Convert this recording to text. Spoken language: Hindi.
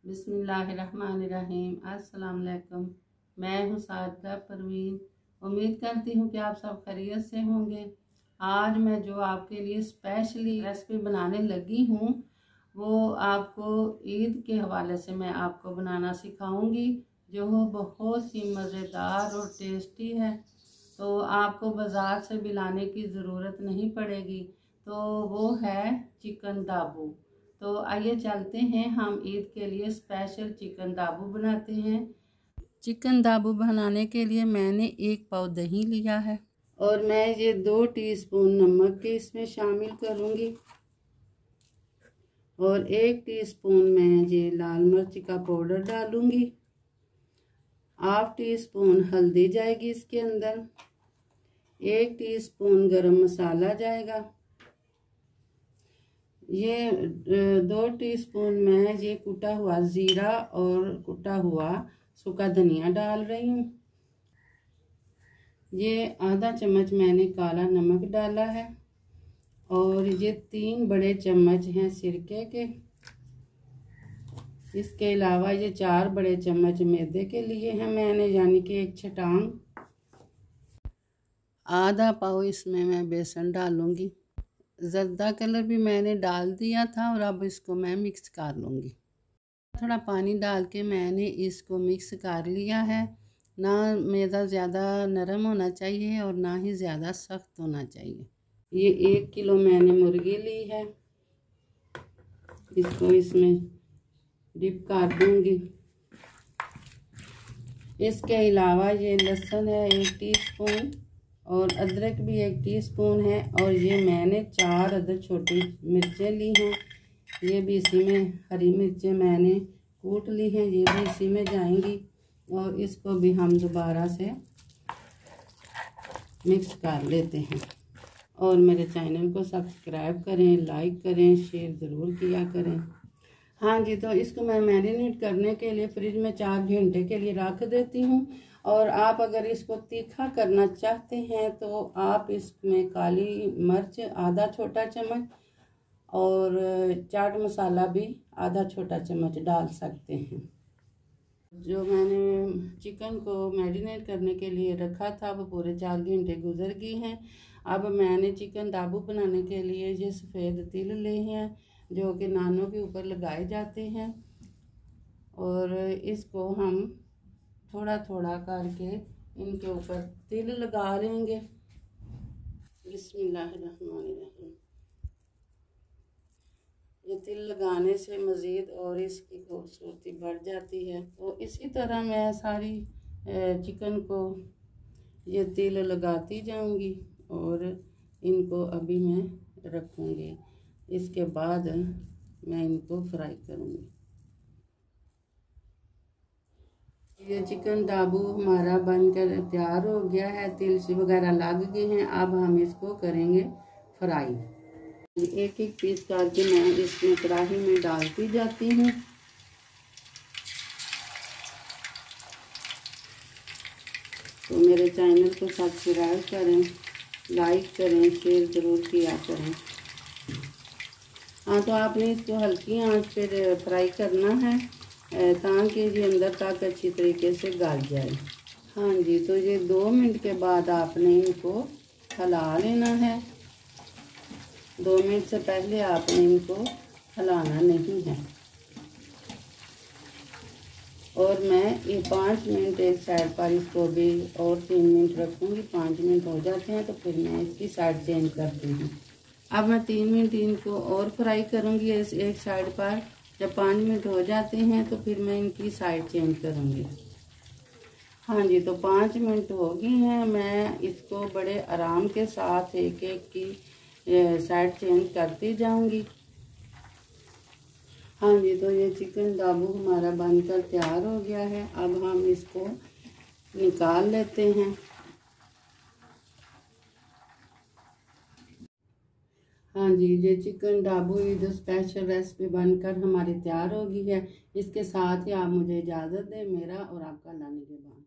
बिस्मिल्लाहिर्रहमानिर्रहीम। अस्सलाम वालेकुम। मैं हूँ साजिदा परवीन। उम्मीद करती हूँ कि आप सब खैरियत से होंगे। आज मैं जो आपके लिए स्पेशली रेसिपी बनाने लगी हूँ वो आपको ईद के हवाले से मैं आपको बनाना सिखाऊंगी, जो बहुत ही मज़ेदार और टेस्टी है। तो आपको बाज़ार से भी लाने की ज़रूरत नहीं पड़ेगी। तो वो है चिकन दाबू। तो आइए चलते हैं, हम ईद के लिए स्पेशल चिकन दाबू बनाते हैं। चिकन दाबू बनाने के लिए मैंने 1 पाव दही लिया है और मैं ये 2 टीस्पून नमक के इसमें शामिल करूँगी और 1 टीस्पून मैं ये लाल मिर्च का पाउडर डालूँगी। 1/2 टीस्पून हल्दी जाएगी इसके अंदर। 1 टीस्पून गरम मसाला जाएगा। ये 2 टीस्पून मैं ये कुटा हुआ ज़ीरा और कुटा हुआ सूखा धनिया डाल रही हूँ। ये आधा चम्मच मैंने काला नमक डाला है और ये 3 बड़े चम्मच हैं सिरके के। इसके अलावा ये 4 बड़े चम्मच मैदे के लिए हैं मैंने, यानी कि 1 छटांग। आधा पाव इसमें मैं बेसन डालूँगी। ज़र्दा कलर भी मैंने डाल दिया था और अब इसको मैं मिक्स कर लूँगी। थोड़ा पानी डाल के मैंने इसको मिक्स कर लिया है। ना मैदा ज़्यादा नरम होना चाहिए और ना ही ज़्यादा सख्त होना चाहिए। ये 1 किलो मैंने मुर्गी ली है, इसको इसमें डिप कर दूँगी। इसके अलावा ये लहसुन है 1 टीस्पून और अदरक भी 1 टीस्पून है और ये मैंने 4 अदद छोटी मिर्चें ली हैं। ये भी इसी में, हरी मिर्चें मैंने कूट ली हैं, ये भी इसी में जाएंगी और इसको भी हम दोबारा से मिक्स कर लेते हैं। और मेरे चैनल को सब्सक्राइब करें, लाइक करें, शेयर ज़रूर किया करें। हाँ जी, तो इसको मैं मैरिनेट करने के लिए फ्रिज में 4 घंटे के लिए रख देती हूँ। और आप अगर इसको तीखा करना चाहते हैं तो आप इसमें काली मिर्च आधा छोटा चम्मच और चाट मसाला भी आधा छोटा चम्मच डाल सकते हैं। जो मैंने चिकन को मैरिनेट करने के लिए रखा था वो पूरे 4 घंटे गुजर गए हैं। अब मैंने चिकन दाबू बनाने के लिए ये सफ़ेद तिल ले हैं जो कि नानों के ऊपर लगाए जाते हैं और इसको हम थोड़ा थोड़ा करके इनके ऊपर तिल लगा लेंगे। बिस्मिल्लाहिर्रहमानिर्रहीम। ये तिल लगाने से मज़ीद और इसकी खूबसूरती बढ़ जाती है। तो इसी तरह मैं सारी चिकन को ये तिल लगाती जाऊंगी और इनको अभी मैं रखूंगी। इसके बाद मैं इनको फ्राई करूंगी। ये चिकन दाबू हमारा बनकर तैयार हो गया है। तिल से वगैरह लग गए हैं। अब हम इसको करेंगे फ्राई। एक एक पीस करके मैं इसमें कढ़ाई में डालती जाती हूँ। तो मेरे चैनल को सब्सक्राइब करें, लाइक करें, शेयर ज़रूर किया करें। हाँ, तो आपने इसको हल्की आंच पे फ्राई करना है ताकि ये अंदर तक अच्छी तरीके से गल जाए। हाँ जी, तो ये 2 मिनट के बाद आपने इनको हिला लेना है। 2 मिनट से पहले आपने इनको हिलाना नहीं है। और मैं ये 5 मिनट एक साइड पर इसको भी और 3 मिनट रखूँगी। 5 मिनट हो जाते हैं तो फिर मैं इसकी साइड चेंज करती हूँ। अब मैं 3 मिनट इनको और फ्राई करूँगी इस एक साइड पर। जब 5 मिनट हो जाते हैं तो फिर मैं इनकी साइड चेंज करूँगी। हाँ जी, तो 5 मिनट हो गए हैं। मैं इसको बड़े आराम के साथ एक एक की साइड चेंज करती जाऊँगी। हाँ जी, तो ये चिकन दाबू हमारा बनकर तैयार हो गया है। अब हम इसको निकाल लेते हैं। हाँ जी, ये चिकन दाबू ईद स्पेशल रेसिपी बनकर हमारी तैयार हो गई है। इसके साथ ही आप मुझे इजाज़त दें। मेरा और आपका अल्लाह निगहबान।